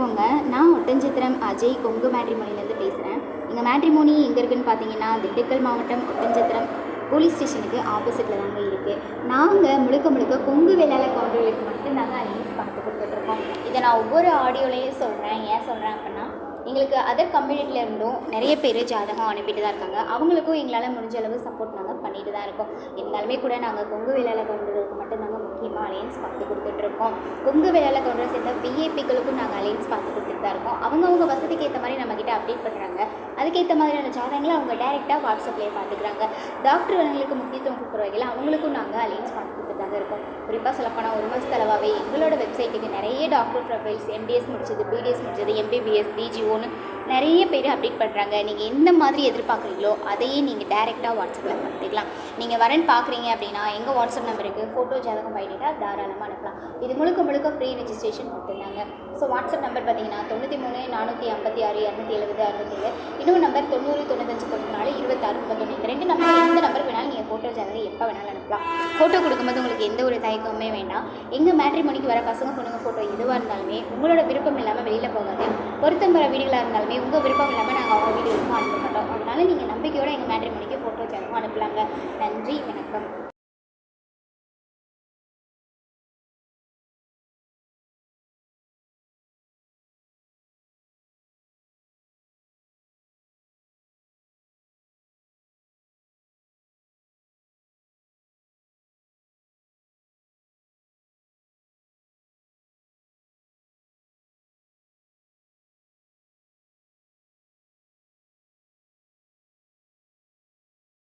வணக்கங்க. நான் ஒட்டன்சத்திரம் அஜய் கொங்கு மேட்ரிமோனிலேருந்து பேசுகிறேன். எங்கள் மேட்ரிமோனி எங்கே இருக்குதுன்னு பார்த்தீங்கன்னா, திண்டுக்கல் மாவட்டம் ஒட்டன்சத்திரம் போலீஸ் ஸ்டேஷனுக்கு ஆப்போசிட்டில் தாங்க இருக்குது. நாங்கள் முழுக்க கொங்கு வேளாளர் கவுண்டர்களுக்கு மட்டும்தாங்க அலைன்ஸ் பார்த்து கொடுத்துட்ருக்கோம். இதை நான் ஒவ்வொரு ஆடியோலையும் சொல்கிறேன். ஏன் சொல்கிறேன் அப்படின்னா, எங்களுக்கு அதர் கம்யூனிட்டியில் இருந்தும் நிறைய பேர் ஜாதகம் அனுப்பிட்டு தான் இருக்காங்க. அவங்களுக்கும் எங்களால் முடிஞ்ச அளவு சப்போர்ட் நாங்கள் பண்ணிட்டு தான் இருக்கோம். இருந்தாலுமே கூட நாங்கள் கொங்கு வேளாளர் கவுண்டர்களுக்கு மட்டும்தாங்க முக்கியமாக அலைன்ஸ் பார்த்து கொடுத்துட்ருக்கோம். கொங்கு வேளாளர் கவுண்டரை சேர்ந்த விஐபிக்களுக்கும் நாங்கள் அலைன்ஸ் பார்த்து கொடுத்துட்டு தான் இருக்கோம். அவங்க வசதிக்கு ஏற்ற மாதிரி நம்மக்கிட்ட அப்டேட் பண்ணுறாங்க. அதுக்கேற்ற மாதிரியான ஜாதகங்களை அவங்க டைரெக்டாக வாட்ஸ்அப்லேயே பார்த்துக்கிறாங்க. டாக்டர் வளங்களுக்கு முக்கியத்துவம் கொடுக்குற வகையில் அவங்களுக்கும் நாங்கள் அலைன்ஸ் பார்த்து கொடுத்துட்டு இருக்கோம். குறிப்பாக சொல்லப்போனால் 1 மாதத்தளவாகவே எங்களோட வெப்சைட்டுக்கு நிறைய டாக்டர் ப்ரொஃபைல்ஸ், MDS முடிச்சது, BDS முடிச்சது, MBBS, DGOன்னு நிறைய பேர் அப்டேட் பண்ணுறாங்க. நீங்கள் எந்த மாதிரி எதிர்பார்க்குறீங்களோ அதையே நீங்கள் டைரெக்டாக வாட்ஸ்அப்பில் பார்த்துக்கலாம். நீங்கள் வரேன்னு பார்க்குறீங்க அப்படின்னா எங்கள் வாட்ஸ்அப் நம்பருக்கு ஃபோட்டோ ஜாதகம் பைடேட்டாக தாராளமாக அனுப்பலாம். இது முழுக்க ஃப்ரீ ரெஜிஸ்ட்ரேஷன் கொடுத்துருந்தாங்க. ஸோ வாட்ஸ்அப் நம்பர் பார்த்தீங்கன்னா 93 456 270 67, இன்னொரு நம்பர் 90 95 94 26 31. இந்த 2 நம்பர் எந்த நம்பர் வேணாலும் நீங்கள் ஃபோட்டோ ஜாதகம் எப்போ வேணாலும் அனுப்பலாம். ஃபோட்டோ கொடுக்கும்போது உங்களுக்கு எந்த ஒரு தயக்கமே வேண்டாம். எங்கள் மேட்ரிமோனிக்கு வர பசங்க பொண்ணுங்க ஃபோட்டோ எதுவாக இருந்தாலுமே உங்களோட விருப்பம் இல்லாமல் வெளியில் போகாது. பொருத்தம் வர வீடுகளாக இருந்தாலுமே உங்கள் விருப்பம் இல்லாமல் நாங்கள் அவங்க வீடுகளுக்கும் அனுப்ப மாட்டோம். அதனால் நீங்கள் நம்பிக்கையோடு எங்கள் மேட்ரிமோனிக்கு ஃபோட்டோ ஜாதகம் அனுப்பலாங்க. நன்றி, வணக்கம்.